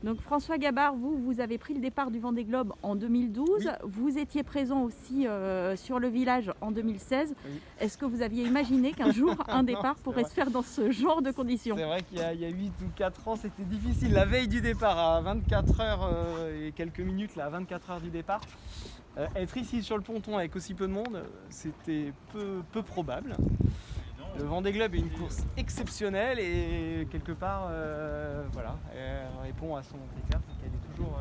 Donc François Gabard, vous avez pris le départ du Vendée Globe en 2012. Oui. Vous étiez présent aussi sur le village en 2016. Oui. Est-ce que vous aviez imaginé qu'un jour un départ c'est pourrait vrai. se faire dans ce genre de conditions? C'est vrai qu'il y a 8 ou 4 ans, c'était difficile. La veille du départ, à 24 heures et quelques minutes, là, à 24 heures du départ, être ici sur le ponton avec aussi peu de monde, c'était peu probable. Le Vendée Globe est une course exceptionnelle et quelque part, voilà, elle répond à son critère, c'est qu'elle est toujours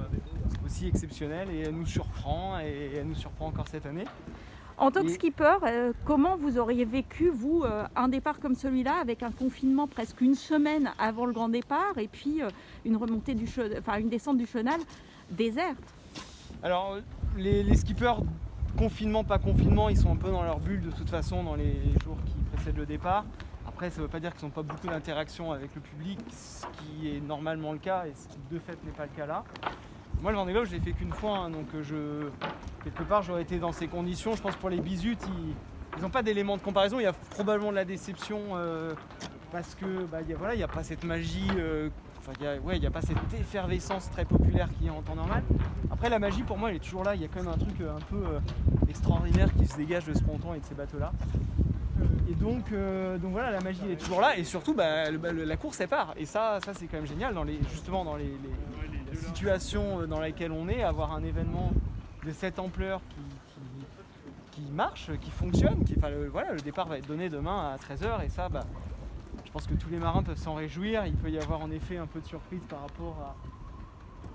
aussi exceptionnelle et elle nous surprend encore cette année. En tant que skipper, comment vous auriez vécu, vous, un départ comme celui-là, avec un confinement presque une semaine avant le grand départ et puis une descente du chenal déserte? Alors, les skippers, confinement, pas confinement, ils sont un peu dans leur bulle de toute façon dans les jours qui précèdent le départ. Après, ça ne veut pas dire qu'ils n'ont pas beaucoup d'interaction avec le public, ce qui est normalement le cas et ce qui de fait n'est pas le cas là. Moi, le Vendée Globe, je l'ai fait qu'une fois, hein, donc quelque part, j'aurais été dans ces conditions. Je pense pour les bisutes, ils n'ont pas d'éléments de comparaison. Il y a probablement de la déception parce que il n'y a pas cette magie, il n'y a pas cette effervescence très populaire qu'il y a en temps normal. Après, la magie, pour moi, elle est toujours là. Il y a quand même un truc un peu extraordinaire qui se dégage de ce ponton et de ces bateaux-là. Et donc voilà, la magie elle est toujours là. Et surtout, la course, elle part. Et ça c'est quand même génial dans les situations dans lesquelles on est, avoir un événement de cette ampleur qui marche, qui fonctionne, le départ va être donné demain à 13h et ça, je pense que tous les marins peuvent s'en réjouir. Il peut y avoir en effet un peu de surprise par rapport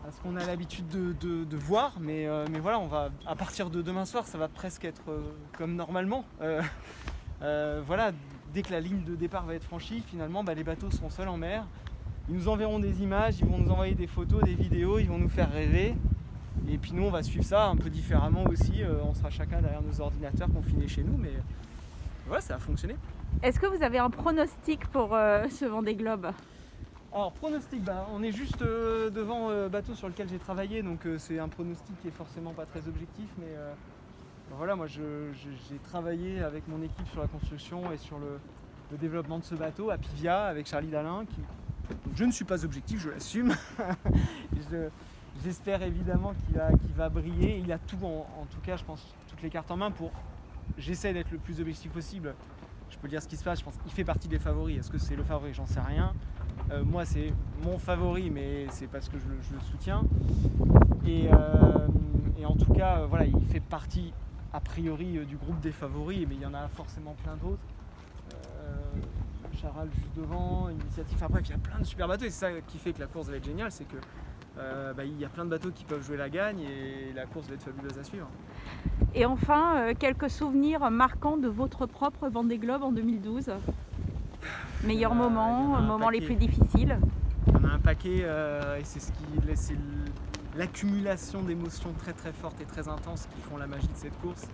à ce qu'on a l'habitude de voir, mais voilà, on va, à partir de demain soir, ça va presque être comme normalement. Voilà, dès que la ligne de départ va être franchie, finalement, les bateaux seront seuls en mer. Ils nous enverront des images, ils vont nous envoyer des photos, des vidéos, ils vont nous faire rêver. Et puis nous, on va suivre ça un peu différemment aussi. On sera chacun derrière nos ordinateurs confinés chez nous, mais voilà, ça a fonctionné. Est-ce que vous avez un pronostic pour ce Vendée Globe? Alors, pronostic, on est juste devant le bateau sur lequel j'ai travaillé, donc c'est un pronostic qui est forcément pas très objectif, mais voilà, moi j'ai travaillé avec mon équipe sur la construction et sur le développement de ce bateau à Pivia avec Charlie Dalin. Je ne suis pas objectif, je l'assume. J'espère évidemment qu'il va briller. Il a tout, en tout cas, je pense, toutes les cartes en main pour. J'essaie d'être le plus objectif possible. Je peux dire ce qui se passe. Je pense qu'il fait partie des favoris. Est-ce que c'est le favori? J'en sais rien. Moi, c'est mon favori, mais c'est parce que je le soutiens. Et en tout cas, voilà, il fait partie a priori du groupe des favoris, mais il y en a forcément plein d'autres. Charal juste devant, Initiative, bref, il y a plein de super bateaux et c'est ça qui fait que la course va être géniale, c'est que il y a plein de bateaux qui peuvent jouer la gagne et la course va être fabuleuse à suivre. Et enfin, quelques souvenirs marquants de votre propre Vendée Globe en 2012? Meilleurs moments les plus difficiles? Il y en a un paquet et c'est l'accumulation d'émotions très très fortes et très intenses qui font la magie de cette course.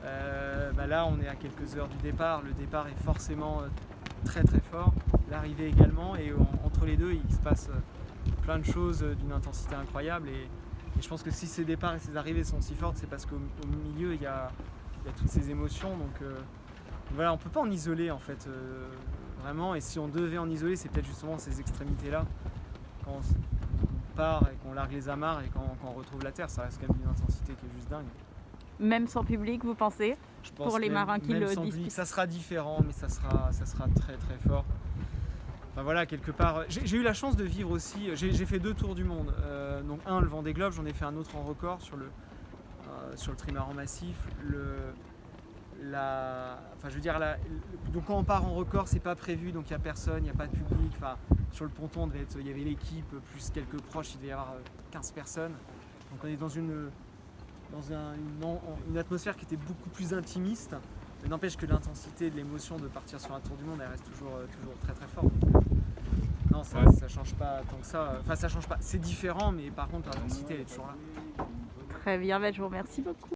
Là, on est à quelques heures du départ, le départ est forcément très très fort, l'arrivée également, et entre les deux il se passe plein de choses d'une intensité incroyable et je pense que si ces départs et ces arrivées sont si fortes, c'est parce qu'au milieu il y a toutes ces émotions, donc voilà, on peut pas en isoler en fait vraiment, et si on devait en isoler, c'est peut-être justement ces extrémités là, quand on part et qu'on largue les amarres et quand on retrouve la terre, ça reste quand même une intensité qui est juste dingue. Même sans public, vous pensez? Je pense pour les marins qui le disputent. Ça sera différent, mais ça sera très très fort. Enfin voilà, quelque part, j'ai eu la chance de vivre aussi. J'ai fait 2 tours du monde. Donc le Vendée Globe, j'en ai fait un autre en record sur le trimaran massif. Donc quand on part en record, c'est pas prévu, donc il n'y a personne, il n'y a pas de public. Enfin, sur le ponton, il y avait l'équipe plus quelques proches, il devait y avoir 15 personnes. Donc on est dans une atmosphère qui était beaucoup plus intimiste, mais n'empêche que l'intensité de l'émotion de partir sur un tour du monde, elle reste toujours très très forte. Donc, non, ça change pas tant que ça. Enfin, ça change pas. C'est différent, mais par contre, l'intensité, elle est toujours là. Très bien, je vous remercie beaucoup.